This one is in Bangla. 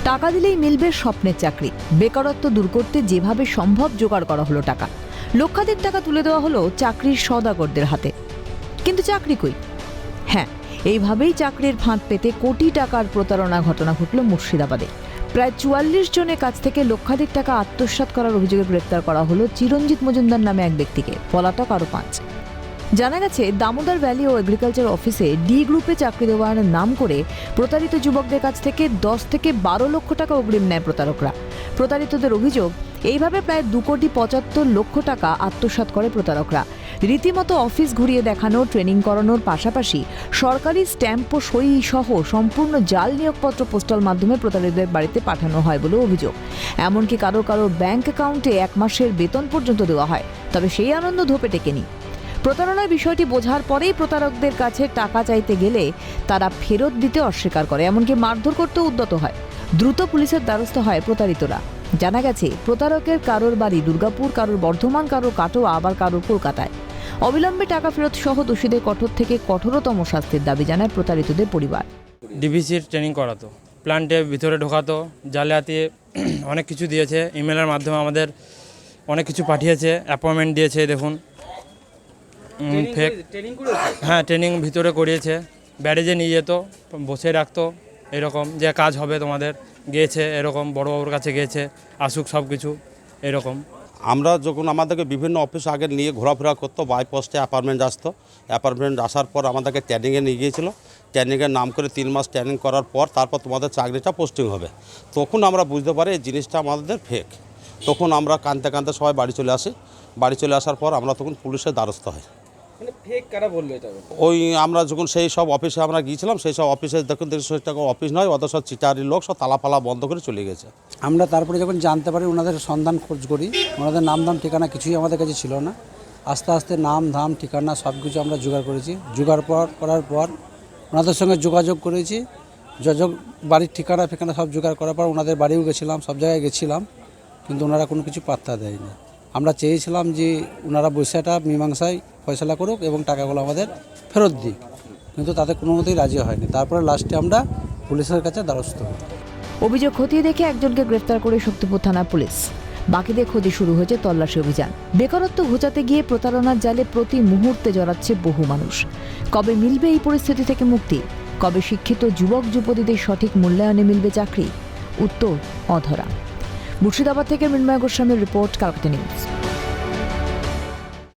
টাকা দিলেই মিলবে স্বপ্নের চাকরি। বেকারত্ব দূর করতে যেভাবে সম্ভব জোগাড় করা হলো টাকা, লক্ষাধিক টাকা তুলে দেওয়া হলো চাকরির সওদাগরদের হাতে। কিন্তু চাকরি কই? হ্যাঁ, এইভাবেই চাকরির ফাঁদ পেতে কোটি টাকার প্রতারণা ঘটনা ঘটল মুর্শিদাবাদে। প্রায় ৪৪ জনের কাছ থেকে লক্ষাধিক টাকা আত্মসাৎ করার অভিযোগে গ্রেপ্তার করা হলো চিরঞ্জিত মজুমদার নামে এক ব্যক্তিকে, পলাতক আরও ৫। জানা গেছে, দামোদর ভ্যালি ও এগ্রিকালচার অফিসে ডি গ্রুপে চাকরি দেওয়ার নাম করে প্রতারিত যুবকদের কাছ থেকে ১০ থেকে ১২ লক্ষ টাকা অগ্রিম নেয় প্রতারকরা। প্রতারিতদের অভিযোগ, এইভাবে প্রায় ২,৭৫,০০,০০০ টাকা আত্মসাৎ করে প্রতারকরা। রীতিমতো অফিস ঘুরিয়ে দেখানো, ট্রেনিং করানোর পাশাপাশি সরকারি স্ট্যাম্প ও সই সহ সম্পূর্ণ জাল নিয়োগপত্র পোস্টাল মাধ্যমে প্রতারিতদের বাড়িতে পাঠানো হয় বলে অভিযোগ। এমনকি কারো কারো ব্যাংক অ্যাকাউন্টে ১ মাসের বেতন পর্যন্ত দেওয়া হয়। তবে সেই আনন্দ ধোপে টেকেনি। প্রতারণার বিষয়টি বোঝার পরেই প্রতারকদের কাছে টাকা চাইতে গেলে তারা ফেরত দিতে অস্বীকার করে, এমনকি মারধর করতেও উদ্যত হয়। দ্রুত পুলিশের দ্বারস্থ হয় প্রতারিতরা। জানা গেছে, প্রতারকের কারোর বাড়ি দুর্গাপুর, কারোর বর্ধমান, কারোর কাটোয়া, আবার কারোর কলকাতায়। অবিলম্বে টাকা ফেরত সহ দোষীদের কঠোর থেকে কঠোরতম শাস্তির দাবি জানায় প্রতারিতদের পরিবার। ডিভিসির ট্রেনিং করাতো, প্ল্যান্টের ভিতরে ঢোকাতো, জালিয়াতি অনেক কিছু দিয়েছে। ইমেলের মাধ্যমে আমাদের অনেক কিছু পাঠিয়েছে, অ্যাপয়েন্টমেন্ট দিয়েছে। দেখুন, ফেক। হ্যাঁ, ট্রেনিং ভিতরে করিয়েছে, ব্যারেজে নিয়ে যেত, বসে রাখতো, এরকম যে কাজ হবে তোমাদের, গিয়েছে এরকম বড়োবাবুর কাছে গিয়েছে, আসুক সব কিছু এরকম। আমরা যখন আমাদেরকে বিভিন্ন অফিস আগে নিয়ে ঘোরাফেরা করতো, বাই পোস্টে অ্যাপার্টমেন্ট আসতো। অ্যাপার্টমেন্ট আসার পর আমাদেরকে ট্রেনিংয়ে নিয়ে গিয়েছিলো। ট্রেনিংয়ের নাম করে 3 মাস ট্রেনিং করার পর তারপর তোমাদের চাকরিটা পোস্টিং হবে। তখন আমরা বুঝতে পারি এই জিনিসটা আমাদের ফেক। তখন আমরা কাঁদতে কাঁদতে সবাই বাড়ি চলে আসি। বাড়ি চলে আসার পর আমরা তখন পুলিশের দ্বারস্থ হই। ফেক কারা বললো এটা? ওই আমরা যখন সেই সব অফিসে আমরা গিয়েছিলাম, সেই সব অফিসে দেখুন অফিস নয়, অত সব চিটারি লোক, সব তালা বন্ধ করে চলে গেছে। আমরা তারপরে যখন জানতে পারি, ওনাদের সন্ধান খোঁজ করি, ওনাদের নাম ধাম ঠিকানা কিছুই আমাদের কাছে ছিল না। আস্তে আস্তে নাম ধাম ঠিকানা সব কিছু আমরা জোগাড় করেছি। করার পর ওনাদের সঙ্গে যোগাযোগ করেছি। বাড়ির ঠিকানা সব জোগাড় করার পর ওনাদের বাড়িও গেছিলাম, সব জায়গায় গেছিলাম, কিন্তু ওনারা কোনো কিছু পাত্তা দেয়নি। আমরা চেয়েছিলাম যে ওনারা বৈশাটা মীমাংসায় ফয়সলা করুক এবং টাকাগুলো আমাদের ফেরত দিক, কিন্তু তাতে কোনো মতেই রাজি হয়নি। তারপরে লাস্টে আমরা পুলিশের কাছে দ্বারস্থ হই। অভিযোগ খতিয়ে দেখে একজনকে গ্রেফতার করে শক্তিপুর থানা পুলিশ। বাকিদের খোঁজে শুরু হয়েছে তল্লাশি অভিযান। বেকারত্ব ঘোচাতে গিয়ে প্রতারণার জালে প্রতি মুহূর্তে জড়াচ্ছে বহু মানুষ। কবে মিলবে এই পরিস্থিতি থেকে মুক্তি? কবে শিক্ষিত যুবক যুবতীদের সঠিক মূল্যায়নে মিলবে চাকরি? উত্তর অধরা। মুর্শিদাবাদ থেকে মৃন্ময় গোস্বামীর রিপোর্ট, কালকাটা নিউজ।